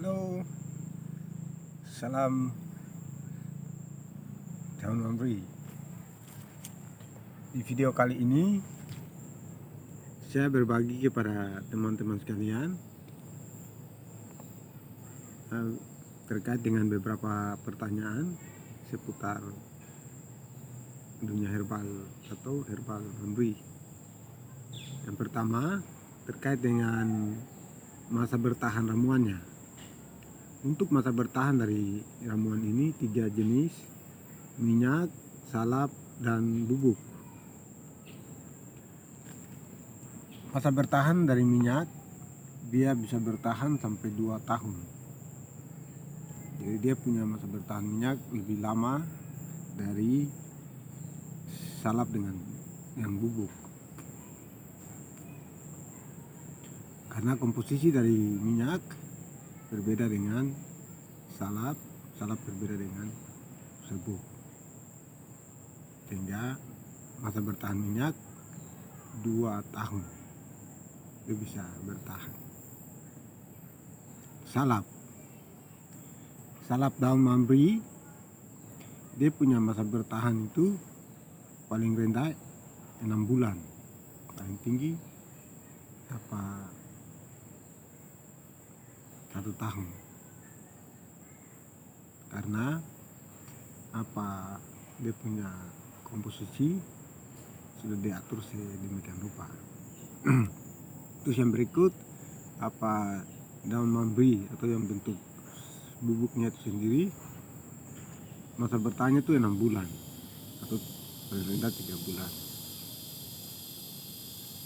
Halo, salam daun memberi. Di video kali ini saya berbagi kepada teman-teman sekalian terkait dengan beberapa pertanyaan seputar dunia herbal atau herbal memberi. Yang pertama terkait dengan masa bertahan ramuannya. Untuk masa bertahan dari ramuan ini 3 jenis: minyak, salap, dan bubuk. Masa bertahan dari minyak, dia bisa bertahan sampai 2 tahun. Jadi dia punya masa bertahan minyak lebih lama dari salap dengan yang bubuk. Karena komposisi dari minyak berbeda dengan salap berbeda dengan serbuk. Sehingga masa bertahan minyak 2 tahun dia bisa bertahan. Salap daun mambri, dia punya masa bertahan itu paling rendah 6 bulan, paling tinggi 1 tahun. Karena dia punya komposisi sudah diatur sedemikian rupa. Terus yang berikut daun mambri atau yang bentuk bubuknya itu sendiri, masa bertahannya itu 6 bulan atau paling rendah 3 bulan.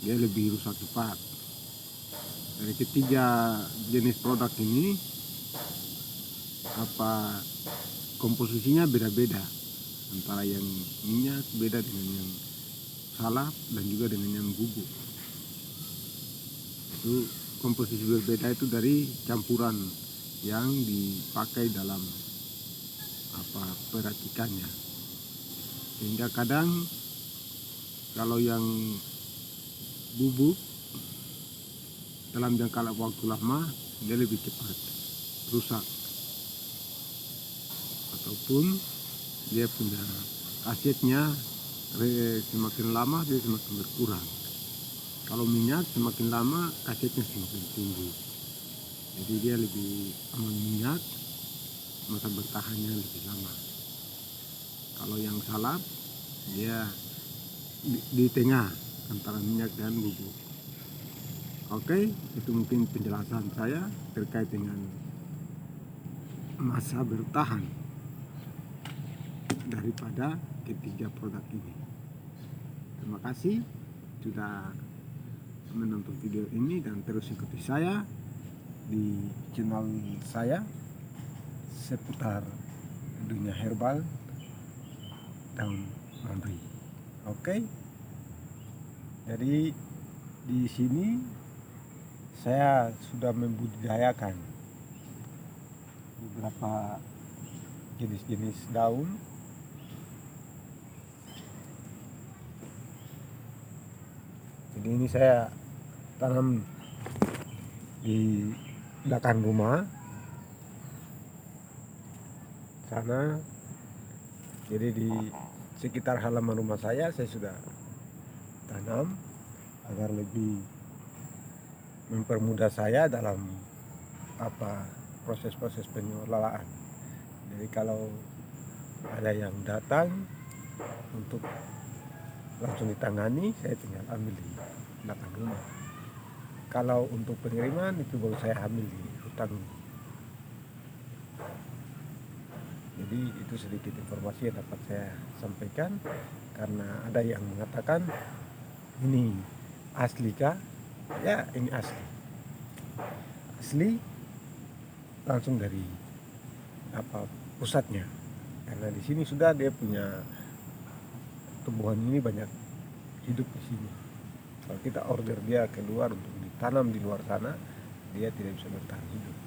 Dia lebih rusak cepat. Dari ketiga jenis produk ini komposisinya beda-beda, antara yang minyak beda dengan yang salap dan juga dengan yang bubuk. Itu komposisi berbeda itu dari campuran yang dipakai dalam peracikannya. Sehingga kadang kalau yang bubuk dalam jangka waktu lama dia lebih cepat rusak, ataupun dia punya khasiatnya semakin lama dia semakin berkurang. Kalau minyak semakin lama khasiatnya semakin tinggi. Jadi dia lebih aman minyak, masa bertahannya lebih lama. Kalau yang salap dia di tengah antara minyak dan bubuk. Oke, itu mungkin penjelasan saya terkait dengan masa bertahan daripada ketiga produk ini. Terima kasih sudah menonton video ini dan terus ikuti saya di channel saya seputar dunia herbal daun mambri. Oke. Jadi di sini saya sudah membudidayakan beberapa jenis-jenis daun. Jadi ini saya tanam di belakang rumah sana. Jadi di sekitar halaman rumah saya sudah tanam agar lebih mempermudah saya dalam proses-proses pengelolaan. Jadi kalau ada yang datang untuk langsung ditangani, saya tinggal ambil di belakang rumah. Kalau untuk pengiriman itu baru saya ambil di hutan. Jadi itu sedikit informasi yang dapat saya sampaikan, karena ada yang mengatakan ini asli kah? Ya, ini asli langsung dari pusatnya, karena di sini sudah dia punya tumbuhan ini banyak hidup di sini. Kalau kita order dia keluar untuk ditanam di luar sana, dia tidak bisa bertahan hidup,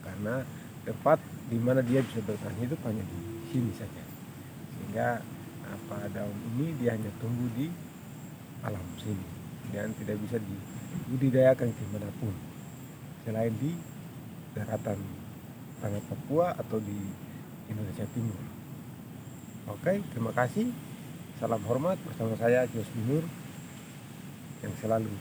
karena tempat di mana dia bisa bertahan hidup hanya di sini saja. Sehingga daun ini dia hanya tumbuh di alam sini dan tidak bisa dibudidayakan dimanapun selain di daratan tanah Papua atau di Indonesia Timur. Oke, terima kasih. Salam hormat bersama saya Jos Binur yang selalu